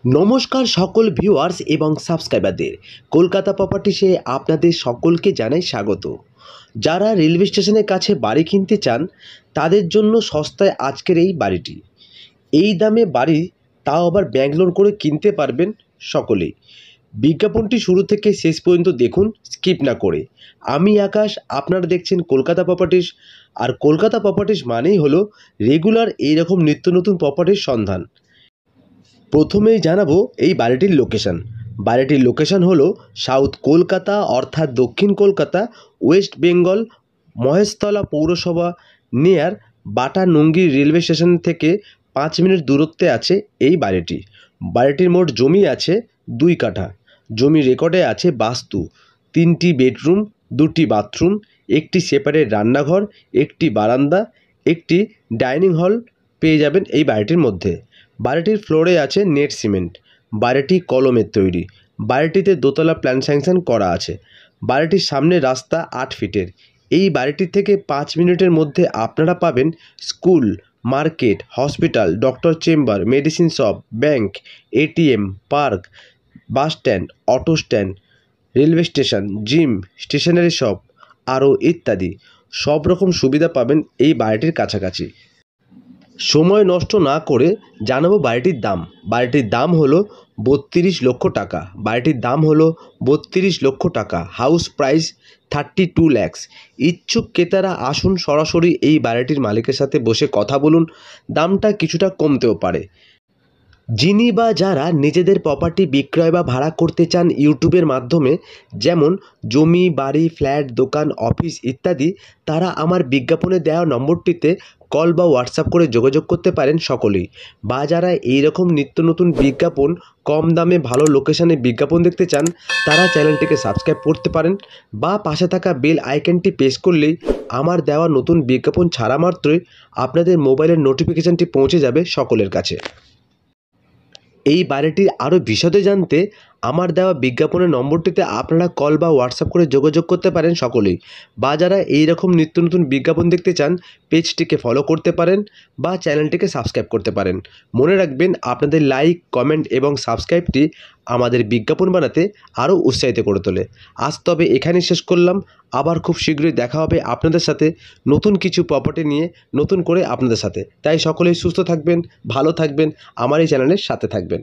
নমস্কার সকল ভিউয়ার্স এবং সাবস্ক্রাইবারদের। কলকাতা প্রপার্টিসে আপনাদের সকলকে জানাই স্বাগত। যারা রেলওয়ে স্টেশনের কাছে বাড়ি কিনতে চান তাদের জন্য সস্তায় আজকের এই বাড়িটি। এই দামে বাড়ি, তাও আবার ব্যাঙ্গালোর করে কিনতে পারবেন সকলেই। বিজ্ঞাপনটি শুরু থেকে শেষ পর্যন্ত দেখুন, স্কিপ না করে। আমি আকাশ, আপনারা দেখছেন কলকাতা প্রপার্টিস। আর কলকাতা প্রপার্টিস মানেই হলো রেগুলার এইরকম নিত্য নতুন প্রপার্টির সন্ধান। প্রথমেই জানাবো এই বাড়িটির লোকেশন। বাড়িটির লোকেশন হলো সাউথ কলকাতা, অর্থাৎ দক্ষিণ কলকাতা, ওয়েস্ট বেঙ্গল, মহেশতলা পৌরসভা নিয়ার বাটা নঙ্গি রেলওয়ে স্টেশন থেকে 5 মিনিট দূরত্বে আছে এই বাড়িটি। বাড়িটির মোট জমি আছে 2 কাঠা। জমি রেকর্ডে আছে বাস্তু 3টি বেডরুম, 2টি বাথরুম, একটি সেপারেট রান্নাঘর, একটি বারান্দা, একটি ডাইনিং হল পেয়ে যাবেন এই বাড়িটির মধ্যে। বাড়িটির ফ্লোরে আছে নেট সিমেন্ট। বাড়িটি কলমের তৈরি। বাড়িটিতে দোতলা প্ল্যান স্যাংশন করা আছে। বাড়িটির সামনে রাস্তা 8 ফিটের। এই বাড়িটি থেকে 5 মিনিটের মধ্যে আপনারা পাবেন school, market, hospital, doctor chamber, medicine shop, bank, ATM, park, bus stand, auto stand, railway station, gym, stationery shop আরও ইত্যাদি সব রকম সুবিধা পাবেন এই বাড়িটির কাছাকাছি। সময় নষ্ট না করে জানাবো বাড়িটির দাম। বাড়িটির দাম হলো 32 লক্ষ টাকা। বাড়িটির দাম হলো 32 লক্ষ টাকা। House price 32 lakhs। ইচ্ছুক ক্রেতারা আসুন, সরাসরি এই বাড়িটির মালিকের সাথে বসে কথা বলুন। দামটা কিছুটা কমতেও পারে। যিনি বা যারা নিজেদের প্রপার্টি বিক্রয় বা ভাড়া করতে চান ইউটিউবের মাধ্যমে, যেমন জমি, বাড়ি, ফ্ল্যাট, দোকান, অফিস ইত্যাদি, তারা আমার বিজ্ঞাপনে দেওয়া নম্বরটিতে কল বা হোয়াটসঅ্যাপ করে যোগাযোগ করতে পারেন সকলেই। বা যারা এইরকম নিত্য নতুন বিজ্ঞাপন, কম দামে ভালো লোকেশানে বিজ্ঞাপন দেখতে চান, তারা চ্যানেলটিকে সাবস্ক্রাইব করতে পারেন বা পাশে থাকা বেল আইকনটি প্রেস করলেই আমার দেওয়া নতুন বিজ্ঞাপন ছাড়া মাত্রই আপনাদের মোবাইলের নোটিফিকেশানটি পৌঁছে যাবে সকলের কাছে। এই বাড়িটির আরও বিশদে জানতে আমার দেওয়া বিজ্ঞাপনের নম্বরটিতে আপনারা কল বা হোয়াটসঅ্যাপ করে যোগাযোগ করতে পারেন সকলেই। বা যারা এইরকম নিত্য নতুন বিজ্ঞাপন দেখতে চান, পেজটিকে ফলো করতে পারেন বা চ্যানেলটিকে সাবস্ক্রাইব করতে পারেন। মনে রাখবেন, আপনাদের লাইক, কমেন্ট এবং সাবস্ক্রাইবটি আমাদের বিজ্ঞাপন বানাতে আরও উৎসাহিত করে তোলে। আজ তবে এখানেই শেষ করলাম। আবার খুব শীঘ্রই দেখা হবে আপনাদের সাথে নতুন কিছু প্রপার্টি নিয়ে, নতুন করে আপনাদের সাথে। তাই সকলেই সুস্থ থাকবেন, ভালো থাকবেন, আমার এই চ্যানেলের সাথে থাকবেন।